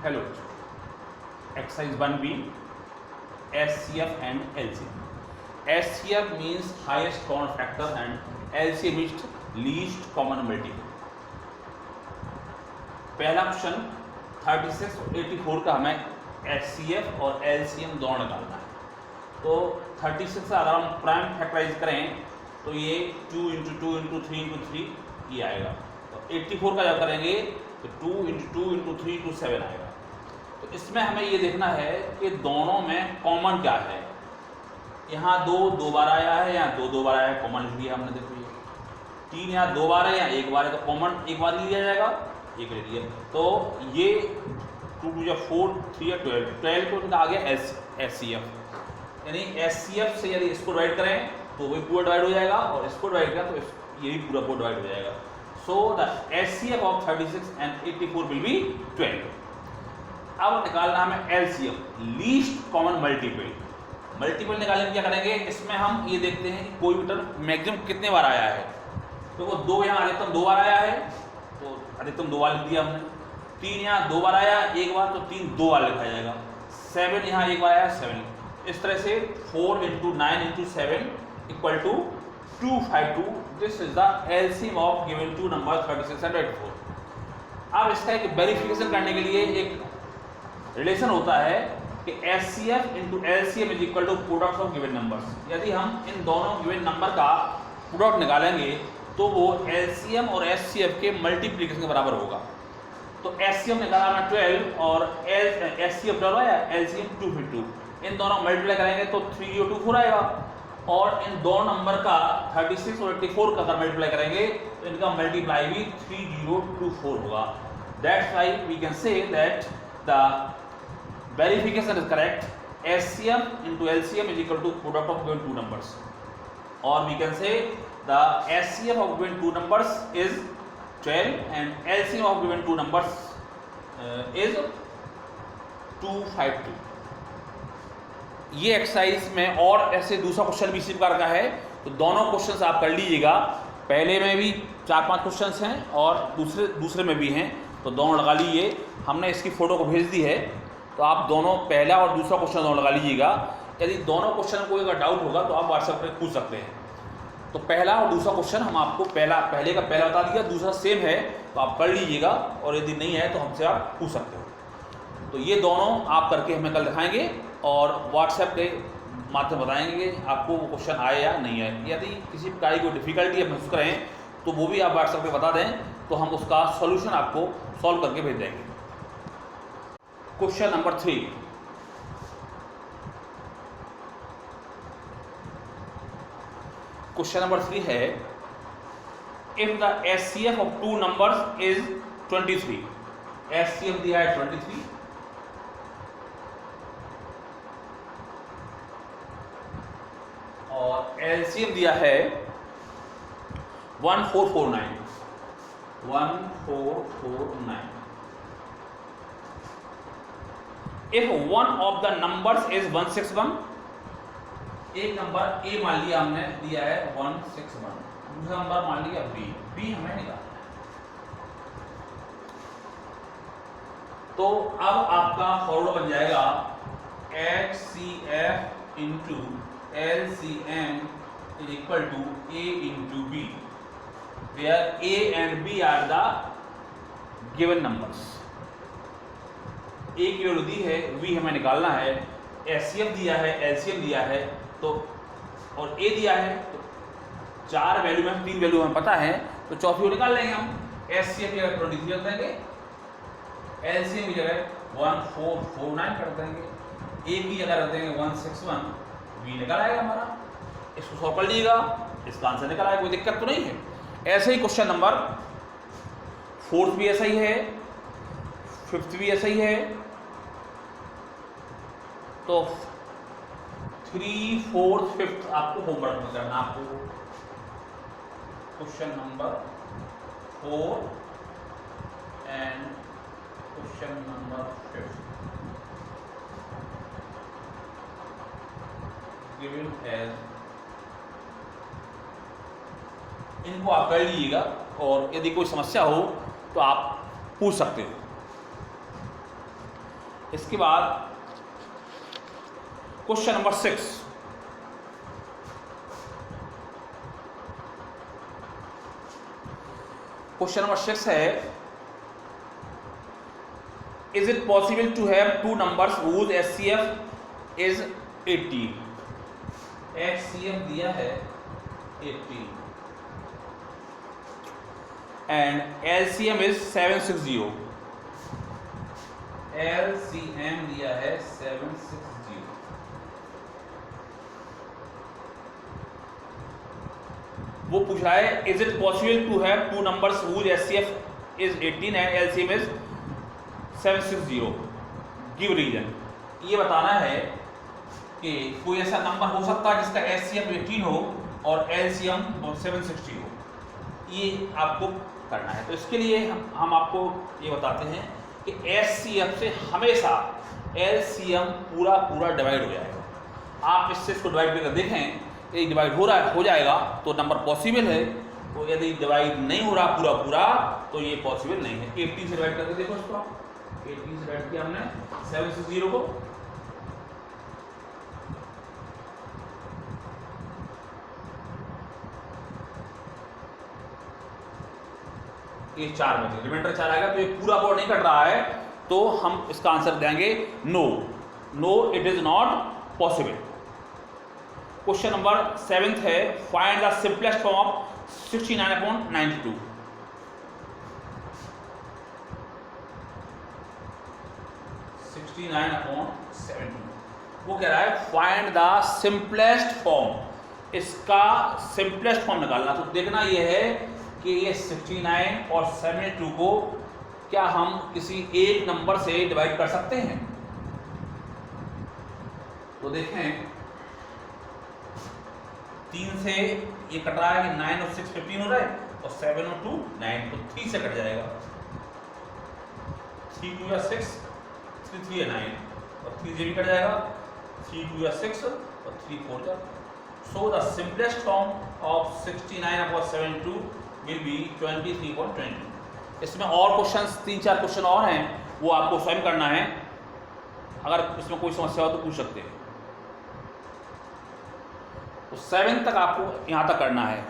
Hello. Exercise 1B, SCF and LCM. SCF means highest common factor and LCM means least common multiple. पहला question 36 और 84 का हमें SCF और LCM दोनों निकालना है। तो 36 से अगर हम प्राइम फैक्टराइज करें तो ये 2 × 2 × 3 × 3 ये आएगा। तो 84 का जब करेंगे तो 2 × 2 × 3 × 7 आएगा। तो इसमें हमें ये देखना है कि दोनों में कॉमन क्या है। यहाँ 2 बार आया है, यहाँ 2 बार आया है, कॉमन लिया हमने। देखो ये 3 यहाँ 2 बार है, यहाँ 1 बार है, तो कॉमन 1 बार लिया जाएगा, एक ले लिया। तो ये 2 × 2 = 4, 3 × 12 तो इनका आ गया SCF। यानी SCF से यदि इसको डिवाइड करें तो वही पूरा डिवाइड हो जाएगा, और इसको डिवाइड करें तो ये भी पूरा डिवाइड हो जाएगा। So the SCF of 36 and 84 will be 12। अब निकालना हमें LCM, least common multiple. Multiple निकालने क्या करेंगे, इसमें हम ये देखते हैं कि कोई भी टर्म मैक्सिमम कितने बार आया है। तो वो 2 यहाँ अधिकतम 2 बार आया है, तो अधिकतम 2 बार लिख दिया हमने। 3 यहाँ 2 बार आया 1 बार, तो 3 2 बार लिखा जाएगा। 7 यहाँ 1 बार आया 7। इस तरह से 4 × 9 × 7 = 252। This is the LCM of given two number 36 and 84। अब इसका एक वेरिफिकेशन करने के लिए एक रिलेशन होता है कि SCF × LCM = product of given numbers. यदि हम इन दोनों गिवन नंबर का प्रोडक्ट निकालेंगे तो वो LCM और SCF के मल्टीप्लिकेशन के बराबर होगा। तो SCF निकाला हमने 12 और SCF 12 आया, LCM 252। इन दोनों मल्टीप्लाई करेंगे तो 3024 आएगा, और इन दोनों नंबर का 36 और 84 का अगर मल्टीप्लाई करेंगे तो इनका मल्टीप्लाई भी 3024 होगा। That's why we can say that the verification is correct. SCF × LCM = product of given two numbers, or we can say the SCF of given two numbers is 12 and LCM of given two numbers is 252। ये exercise में और ऐसे दूसरा question भी इसी प्रकार का है, तो दोनों क्वेश्चंस आप कर लीजिएगा। पहले में भी 4-5 क्वेश्चंस हैं और दूसरे में भी हैं, तो दोनों लगा लीजिए। हमने इसकी फ़ोटो को भेज दी है, तो आप दोनों पहला और दूसरा क्वेश्चन दोनों लगा लीजिएगा। यदि दोनों क्वेश्चन में कोई अगर डाउट होगा तो आप व्हाट्सएप पर पूछ सकते हैं। तो पहला और दूसरा क्वेश्चन हम आपको पहले का पहला बता दिया, दूसरा सेम है तो आप कर लीजिएगा, और यदि नहीं है तो हमसे आप पूछ सकते हो। तो ये दोनों आप करके हमें कल दिखाएंगे और व्हाट्सएप के माध्यम बताएंगे कि आपको वो क्वेश्चन आए या नहीं आए। यदि किसी प्रकार की कोई डिफिकल्टी आप महसूस करें तो वो भी आप व्हाट्सएप पे बता दें, तो हम उसका सॉल्यूशन आपको सॉल्व करके भेज देंगे। Question number 3। क्वेश्चन नंबर 3 है, if the SCF of two numbers is 23। SCF दिया है 23 और LCM दिया है 1449। 1449। If one of the numbers is 161, एक नंबर A मान लिया हमने, दिया है 161, दूसरा नंबर मान लिया B हमें निकालना है। तो अब आपका फॉर्मूला बन जाएगा HCF × LCM = A × B, where A and B are the given numbers। A की वैल्यू दी है, V हमें निकालना है, SCF दिया है, LCM दिया है, तो और A दिया है, तो 4 वैल्यू में 3 वैल्यू हमें पता है, तो चौथी वैल्यू निकाल लेंगे हम। SCF की जगह 23 रख देंगे, LCM की जगह 1449 कर देंगे, A की जगह रख देंगे 161, V निकल आएगा हमारा। इसको सॉल्व कर लीजिएगा, इसका आंसर निकल आएगा, कोई दिक्कत तो नहीं है। ऐसे ही क्वेश्चन नंबर 4 भी ऐसा ही है, 5 भी ऐसा ही है। तो 3, 4, 5 आपको होमवर्क में करना। आपको question number 4 and question number 5 given as, इनको आप कर लीजिएगा, और यदि कोई समस्या हो तो आप पूछ सकते हो। इसके बाद क्वेश्चन नंबर 6, क्वेश्चन नंबर 6 है, is it possible to have two numbers whose HCF is 80? HCF दिया है 80 एंड LCM इज 760। LCM दिया है 760। वो पूछा है is it possible to have two numbers whose HCF is 18 and LCM is 760, give reason. ये बताना है कि कोई ऐसा नंबर हो सकता है जिसका HCF 18 हो और LCM 760 हो, ये आपको करना है। तो इसके लिए हम आपको ये बताते हैं कि HCF से हमेशा LCM पूरा डिवाइड हो जाएगा। आप इससे इसको डिवाइड करके देखें, यदि डिवाइड हो जाएगा तो नंबर पॉसिबल है, तो यदि डिवाइड नहीं हो रहा पूरा तो ये पॉसिबल नहीं है। 80 से डिवाइड करके देखो इसको, 80 से डिवाइड किया हमने 760 को, ये 4 बचे, रिमाइंडर 4 आएगा, तो ये पूरा बोर्ड नहीं कट रहा है, तो हम इसका आंसर देंगे no it is not possible. Question number 7 है, find the simplest form of 69/92। वो कह रहा है फाइंड द सिंपलेस्ट फॉर्म, इसका सिंपलेस्ट फॉर्म निकालना। तो देखना ये है कि ये 69 और 72 को क्या हम किसी एक नंबर से डिवाइड कर सकते हैं। तो देखें 3 से ये कट रहा है कि 9 और 6 15 हो रहा है, और 7 और 2 9, तो 3 से कट जाएगा। 3 2 या 6, 3 3 या 9, और 3 से भी कट जाएगा। 3 2 या 6 और 3 4 जा। So the simplest form of 69/72 will be 23.20। इसमें और क्वेश्चंस 3-4 क्वेश्चन और हैं, वो आपको स्वयं करना है। अगर इसमें कोई समस्या हो तो पूछ सकते हैं। तो 7 तक आपको यहाँ तक करना है,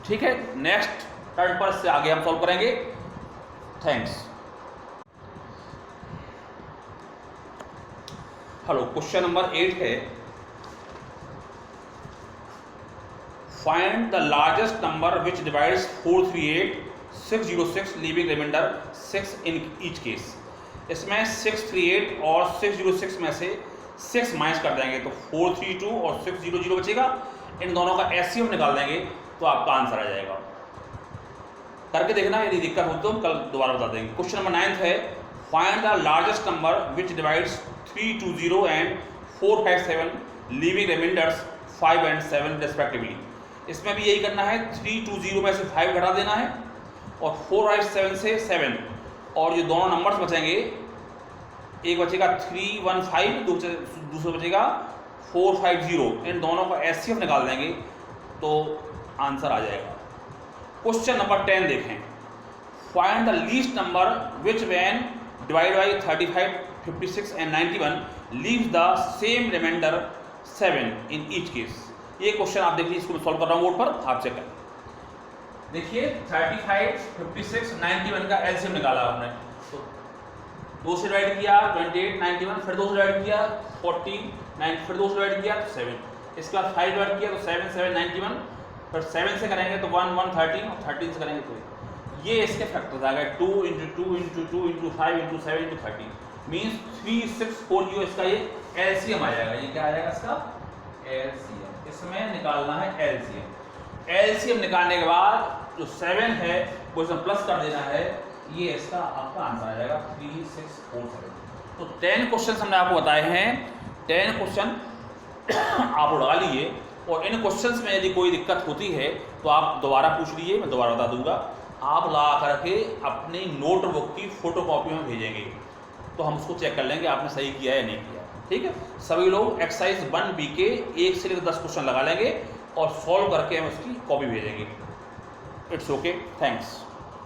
ठीक है। नेक्स्ट टर्न पर से आगे हम सॉल्व करेंगे। थैंक्स। हेलो, क्वेश्चन नंबर 8 है, find the largest number which divides 438,606 leaving remainder 6 in each case. इसमें 638 और 606 में से 6 माइनस कर देंगे तो 432 और 600 बचेगा। इन दोनों का एचसीएफ निकाल देंगे तो आपका आंसर आ जाएगा। करके देखना, यदि दिक्कत हो तो हम कल दोबारा बता देंगे। क्वेश्चन नंबर 9 है, find the largest number which divides 320 and 457 leaving remainders 5 and 7 respectively. इसमें भी यही करना है, 320 में से 5 घटा देना है और 457 से 7, और ये दोनों नंबर्स बचेंगे, एक बचेगा 315, दूसरा बचेगा 450। इन दोनों का एचसीएफ निकाल देंगे तो आंसर आ जाएगा। क्वेश्चन नंबर 10 देखें, find the least number which when divide by 35, 56 and 91 leaves the same remainder 7 in each case. ये क्वेश्चन आप देखिए, इसको मैं सॉल्व कर रहा हूँ बोर्ड पर, आप चेक करें। देखिए 35, 56, 91 का एलसीएम निकाला आपने, तो 2 से डिवाइड किया 28, 91, फिर 2 से डिवाइड किया 40, 9, फिर 2 से डिवाइड किया तो 7, इसके बाद 5 डिवाइड किया तो 7, 7, 91, फिर 7 से करेंगे तो 1, 1, 13, और 13 से करेंगे तो ये इसके फैक्टर्स आ गए, 2 × 2 × 2 × 5 × 7 × 30, मीन्स 3640 इसका ये एलसीएम आ जाएगा। ये क्या आ जाएगा इसका एलसीएम। इसमें निकालना है एलसीएम। एलसीएम निकालने के बाद जो 7 है वो इसमें प्लस कर देना है, ये इसका आपका आंसर आ जाएगा 3647। तो 10 क्वेश्चन हमने आपको बताए हैं, 10 क्वेश्चन आप लगा लीजिए, और इन क्वेश्चंस में यदि कोई दिक्कत होती है तो आप दोबारा पूछ लीजिए, मैं दोबारा बता दूंगा। आप ला करके अपनी नोटबुक की फोटोकॉपी में भेजेंगे तो हम उसको चेक कर लेंगे आपने सही किया या नहीं किया, ठीक है। सभी लोग एक्सरसाइज 1B के 1 से लेकर 10 क्वेश्चन लगा लेंगे और सॉल्व करके हम उसकी कॉपी भेजेंगे। It's okay, thanks.